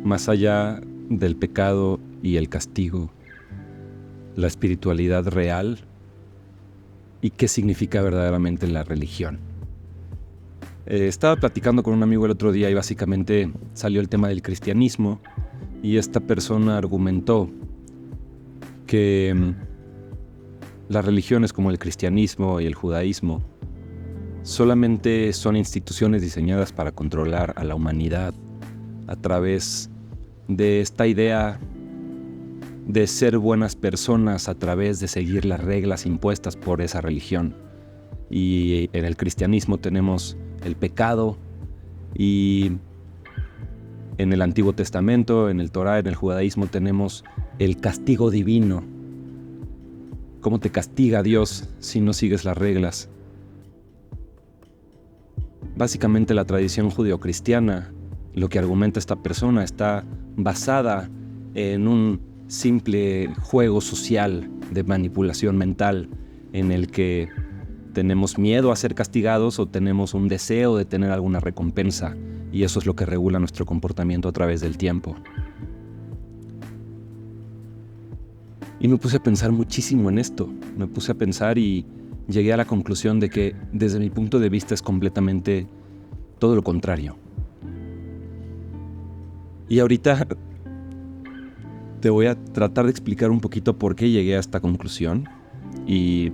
más allá del pecado y el castigo, la espiritualidad real y qué significa verdaderamente la religión. Estaba platicando con un amigo el otro día y básicamente salió el tema del cristianismo y esta persona argumentó que las religiones como el cristianismo y el judaísmo solamente son instituciones diseñadas para controlar a la humanidad a través de esta idea de ser buenas personas a través de seguir las reglas impuestas por esa religión. Y en el cristianismo tenemos el pecado y en el Antiguo Testamento, en el Torá, en el judaísmo tenemos el castigo divino. ¿Cómo te castiga Dios si no sigues las reglas? Básicamente la tradición judeocristiana, lo que argumenta esta persona, está basada en un simple juego social de manipulación mental en el que tenemos miedo a ser castigados o tenemos un deseo de tener alguna recompensa, y eso es lo que regula nuestro comportamiento a través del tiempo. Y me puse a pensar muchísimo en esto, me puse a pensar y llegué a la conclusión de que desde mi punto de vista es completamente todo lo contrario. Y ahorita te voy a tratar de explicar un poquito por qué llegué a esta conclusión. Y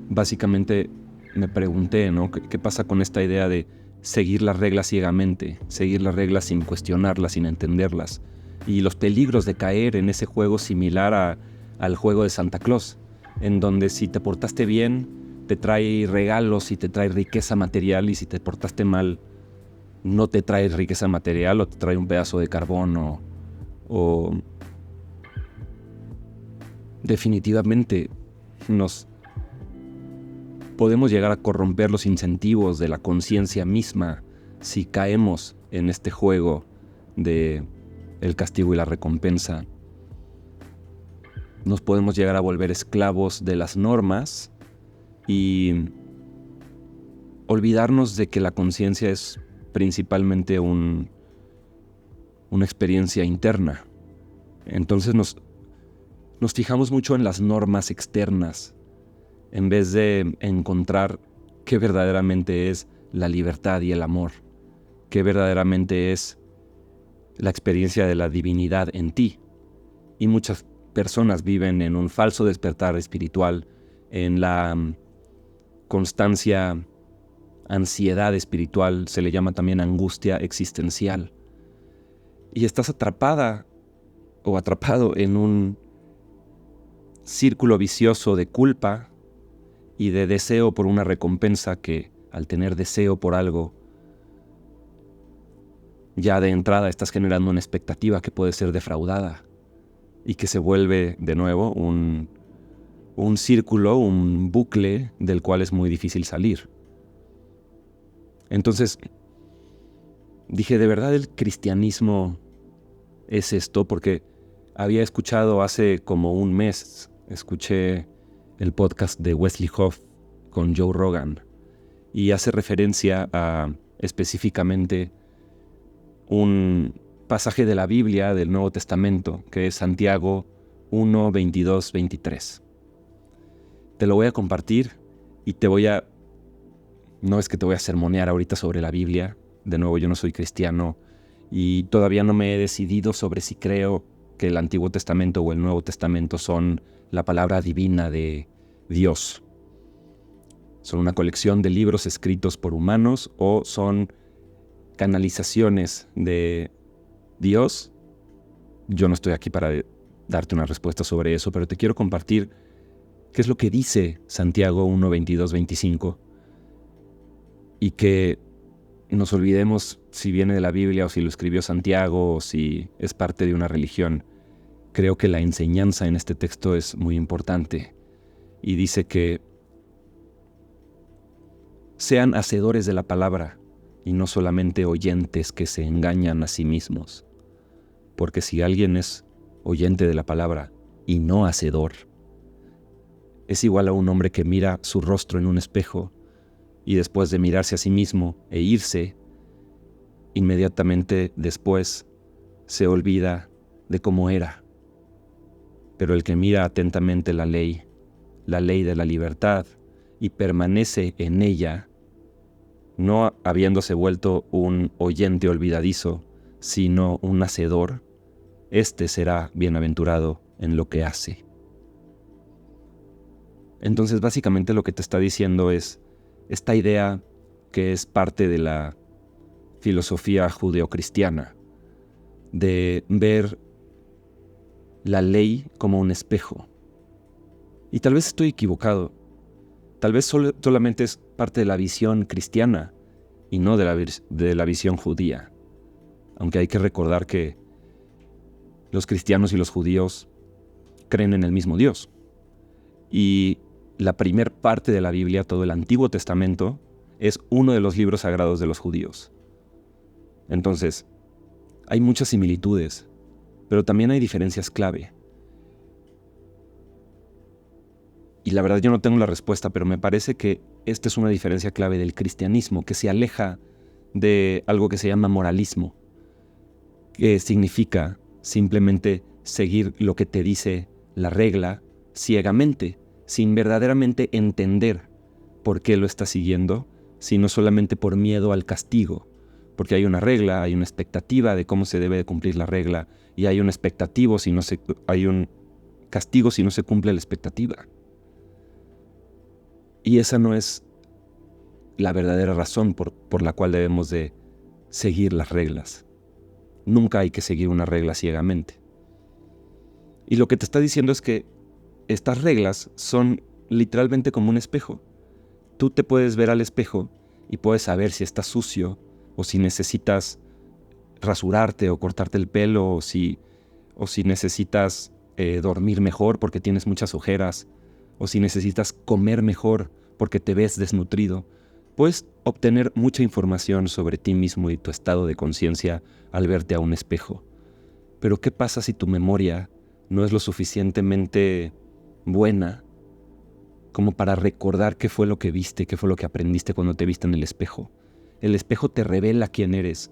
básicamente me pregunté, ¿no? ¿Qué pasa con esta idea de seguir las reglas ciegamente? Seguir las reglas sin cuestionarlas, sin entenderlas. Y los peligros de caer en ese juego similar al juego de Santa Claus, en donde si te portaste bien, te trae regalos y te trae riqueza material, y si te portaste mal, no te trae riqueza material o te trae un pedazo de carbón o definitivamente nos podemos llegar a corromper los incentivos de la conciencia misma si caemos en este juego de el castigo y la recompensa. Nos podemos llegar a volver esclavos de las normas y olvidarnos de que la conciencia es principalmente una experiencia interna. Entonces nos fijamos mucho en las normas externas en vez de encontrar qué verdaderamente es la libertad y el amor, qué verdaderamente es la experiencia de la divinidad en ti. Y muchas personas viven en un falso despertar espiritual, en la constancia, ansiedad espiritual, se le llama también angustia existencial. Y estás atrapada o atrapado en un círculo vicioso de culpa y de deseo por una recompensa que, al tener deseo por algo, ya de entrada estás generando una expectativa que puede ser defraudada y que se vuelve de nuevo un círculo, un bucle del cual es muy difícil salir. Entonces, dije, ¿de verdad el cristianismo es esto? Porque había escuchado hace como un mes, escuché el podcast de Wesley Hoff con Joe Rogan y hace referencia a específicamente un pasaje de la Biblia del Nuevo Testamento que es Santiago 1, 22, 23. Te lo voy a compartir y no es que te voy a sermonear ahorita sobre la Biblia. De nuevo, yo no soy cristiano y todavía no me he decidido sobre si creo que el Antiguo Testamento o el Nuevo Testamento son la palabra divina de Dios. ¿Son una colección de libros escritos por humanos o son canalizaciones de Dios? Yo no estoy aquí para darte una respuesta sobre eso, pero te quiero compartir qué es lo que dice Santiago 1, 22, 25 y que nos olvidemos si viene de la Biblia o si lo escribió Santiago o si es parte de una religión. Creo que la enseñanza en este texto es muy importante y dice que sean hacedores de la palabra y no solamente oyentes que se engañan a sí mismos. Porque si alguien es oyente de la palabra y no hacedor, es igual a un hombre que mira su rostro en un espejo y después de mirarse a sí mismo e irse, inmediatamente después se olvida de cómo era. Pero el que mira atentamente la ley de la libertad, y permanece en ella, no habiéndose vuelto un oyente olvidadizo, sino un hacedor, éste será bienaventurado en lo que hace. Entonces, básicamente lo que te está diciendo es esta idea que es parte de la filosofía judeocristiana, de ver la ley como un espejo. Y tal vez estoy equivocado. Tal vez solamente es parte de la visión cristiana y no de la visión judía. Aunque hay que recordar que los cristianos y los judíos creen en el mismo Dios. Y la primer parte de la Biblia, todo el Antiguo Testamento, es uno de los libros sagrados de los judíos. Entonces, hay muchas similitudes, pero también hay diferencias clave. Y la verdad yo no tengo la respuesta, pero me parece que esta es una diferencia clave del cristianismo, que se aleja de algo que se llama moralismo, que significa simplemente seguir lo que te dice la regla ciegamente, sin verdaderamente entender por qué lo estás siguiendo, sino solamente por miedo al castigo. Porque hay una regla, hay una expectativa de cómo se debe de cumplir la regla, y hay un hay un castigo si no se cumple la expectativa. Y esa no es la verdadera razón por la cual debemos de seguir las reglas. Nunca hay que seguir una regla ciegamente. Y lo que te está diciendo es que estas reglas son literalmente como un espejo. Tú te puedes ver al espejo y puedes saber si estás sucio o si necesitas rasurarte o cortarte el pelo o si necesitas dormir mejor porque tienes muchas ojeras o si necesitas comer mejor porque te ves desnutrido. Puedes obtener mucha información sobre ti mismo y tu estado de conciencia al verte a un espejo. Pero ¿qué pasa si tu memoria no es lo suficientemente buena como para recordar qué fue lo que viste, qué fue lo que aprendiste cuando te viste en el espejo? El espejo te revela quién eres,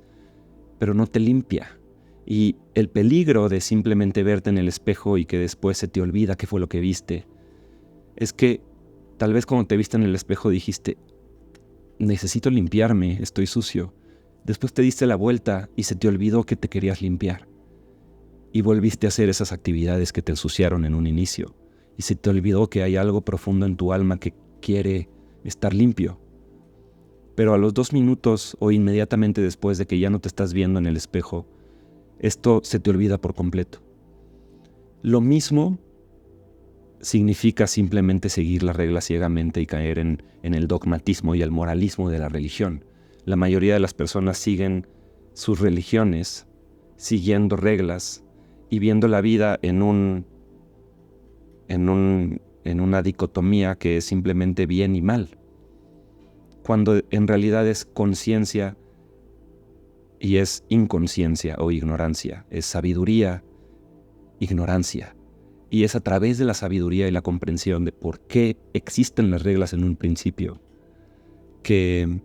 pero no te limpia. Y el peligro de simplemente verte en el espejo y que después se te olvida qué fue lo que viste, es que tal vez cuando te viste en el espejo dijiste, necesito limpiarme, estoy sucio. Después te diste la vuelta y se te olvidó que te querías limpiar. Y volviste a hacer esas actividades que te ensuciaron en un inicio. Y se te olvidó que hay algo profundo en tu alma que quiere estar limpio. Pero a los 2 minutos o inmediatamente después de que ya no te estás viendo en el espejo, esto se te olvida por completo. Lo mismo significa simplemente seguir las reglas ciegamente y caer en el dogmatismo y el moralismo de la religión. La mayoría de las personas siguen sus religiones, siguiendo reglas y viendo la vida en una dicotomía que es simplemente bien y mal, cuando en realidad es conciencia y es inconsciencia o ignorancia, es sabiduría, ignorancia. Y es a través de la sabiduría y la comprensión de por qué existen las reglas en un principio que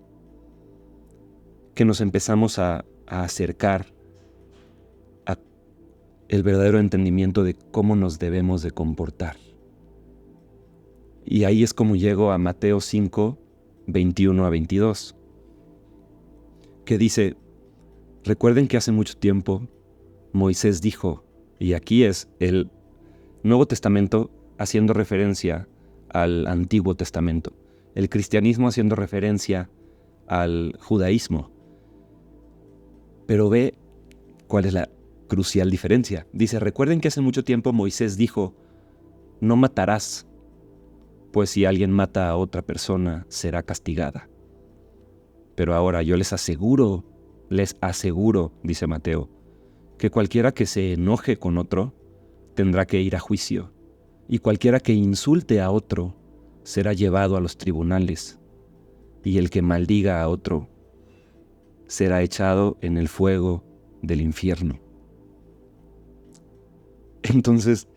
nos empezamos a acercar a el verdadero entendimiento de cómo nos debemos de comportar. Y ahí es como llego a Mateo 5, 21 a 22, que dice, recuerden que hace mucho tiempo Moisés dijo, y aquí es el Nuevo Testamento haciendo referencia al Antiguo Testamento, el cristianismo haciendo referencia al judaísmo. Pero ve cuál es la crucial diferencia. Dice, recuerden que hace mucho tiempo Moisés dijo, no matarás, pues si alguien mata a otra persona será castigada. Pero ahora yo les aseguro, dice Mateo, que cualquiera que se enoje con otro tendrá que ir a juicio, y cualquiera que insulte a otro será llevado a los tribunales, y el que maldiga a otro será echado en el fuego del infierno. Entonces,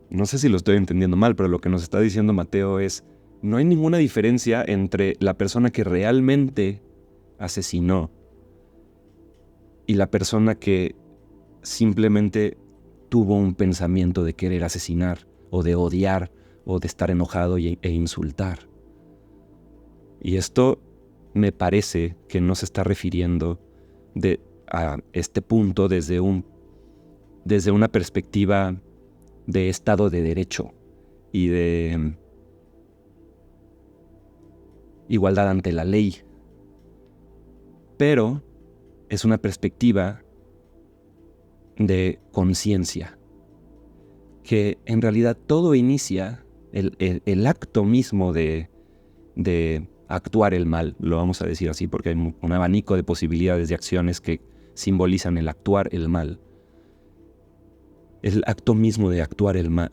no sé si lo estoy entendiendo mal, pero lo que nos está diciendo Mateo es, no hay ninguna diferencia entre la persona que realmente asesinó y la persona que simplemente tuvo un pensamiento de querer asesinar o de odiar o de estar enojado e insultar. Y esto me parece que no se está refiriendo a este punto desde una perspectiva de Estado de Derecho y de igualdad ante la ley. Pero es una perspectiva de conciencia, que en realidad todo inicia, el acto mismo de actuar el mal, lo vamos a decir así, porque hay un abanico de posibilidades de acciones que simbolizan el actuar el mal. El acto mismo de actuar el mal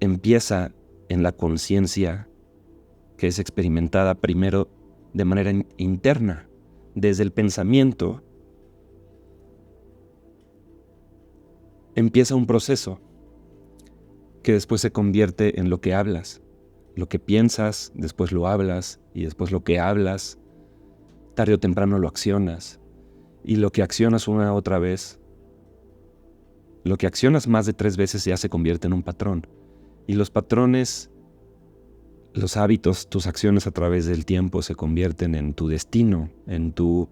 empieza en la conciencia que es experimentada primero de manera interna, desde el pensamiento. Empieza un proceso que después se convierte en lo que hablas. Lo que piensas, después lo hablas, y después lo que hablas, tarde o temprano lo accionas. Y lo que accionas una otra vez, lo que accionas más de 3 veces ya se convierte en un patrón. Y los patrones, los hábitos, tus acciones a través del tiempo se convierten en tu destino, en tu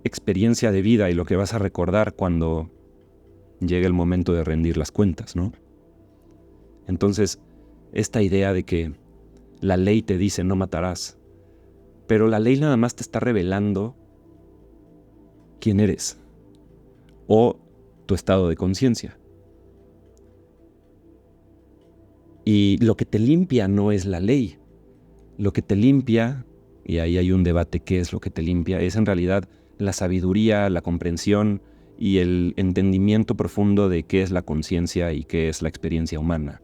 experiencia de vida y lo que vas a recordar cuando llegue el momento de rendir las cuentas, ¿no? Entonces, esta idea de que la ley te dice no matarás, pero la ley nada más te está revelando quién eres o tu estado de conciencia. Y lo que te limpia no es la ley. Lo que te limpia, y ahí hay un debate qué es lo que te limpia, es en realidad la sabiduría, la comprensión y el entendimiento profundo de qué es la conciencia y qué es la experiencia humana.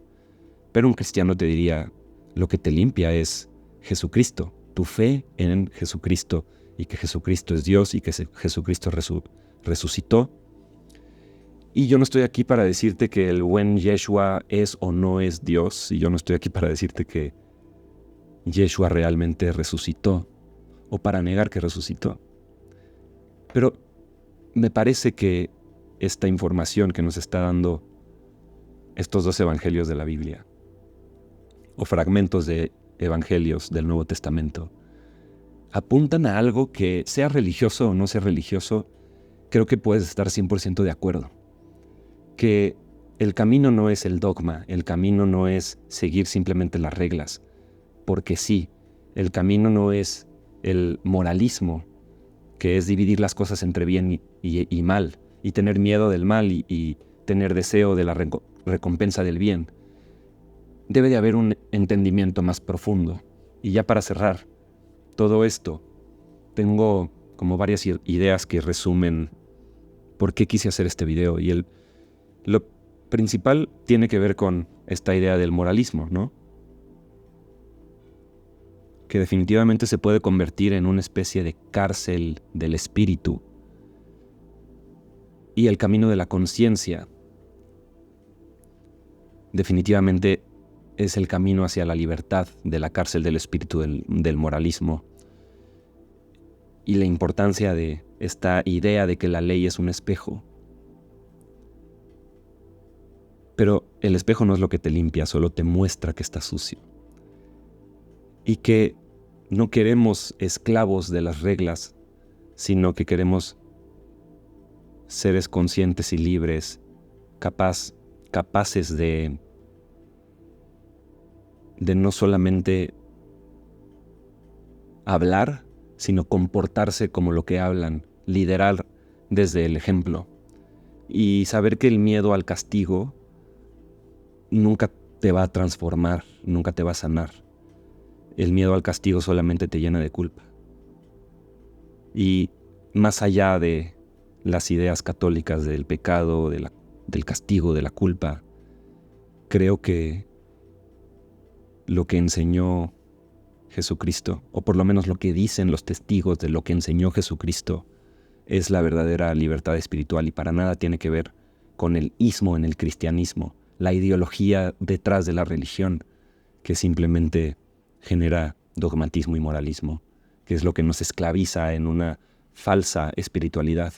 Pero un cristiano te diría, lo que te limpia es Jesucristo, tu fe en Jesucristo, y que Jesucristo es Dios y que Jesucristo resucitó. Y yo no estoy aquí para decirte que el buen Yeshua es o no es Dios, y yo no estoy aquí para decirte que Yeshua realmente resucitó, o para negar que resucitó. Pero me parece que esta información que nos está dando estos 2 evangelios de la Biblia, o fragmentos de evangelios del Nuevo Testamento, apuntan a algo que, sea religioso o no sea religioso, creo que puedes estar 100% de acuerdo. Que el camino no es el dogma, el camino no es seguir simplemente las reglas, porque sí, el camino no es el moralismo, que es dividir las cosas entre bien y mal, y tener miedo del mal y tener deseo de la recompensa del bien. Debe de haber un entendimiento más profundo. Y ya para cerrar todo esto, tengo como varias ideas que resumen por qué quise hacer este video. Y lo principal tiene que ver con esta idea del moralismo, ¿no? Que definitivamente se puede convertir en una especie de cárcel del espíritu. Y el camino de la conciencia definitivamente es el camino hacia la libertad de la cárcel del espíritu del moralismo. Y la importancia de esta idea de que la ley es un espejo. Pero el espejo no es lo que te limpia, solo te muestra que está sucio. Y que no queremos esclavos de las reglas, sino que queremos seres conscientes y libres, capaces de no solamente hablar, sino comportarse como lo que hablan, liderar desde el ejemplo. Y saber que el miedo al castigo nunca te va a transformar, nunca te va a sanar. El miedo al castigo solamente te llena de culpa. Y más allá de las ideas católicas del pecado, del castigo, de la culpa, creo que lo que enseñó Jesucristo, o por lo menos lo que dicen los testigos de lo que enseñó Jesucristo, es la verdadera libertad espiritual y para nada tiene que ver con el ismo en el cristianismo, la ideología detrás de la religión que simplemente genera dogmatismo y moralismo, que es lo que nos esclaviza en una falsa espiritualidad.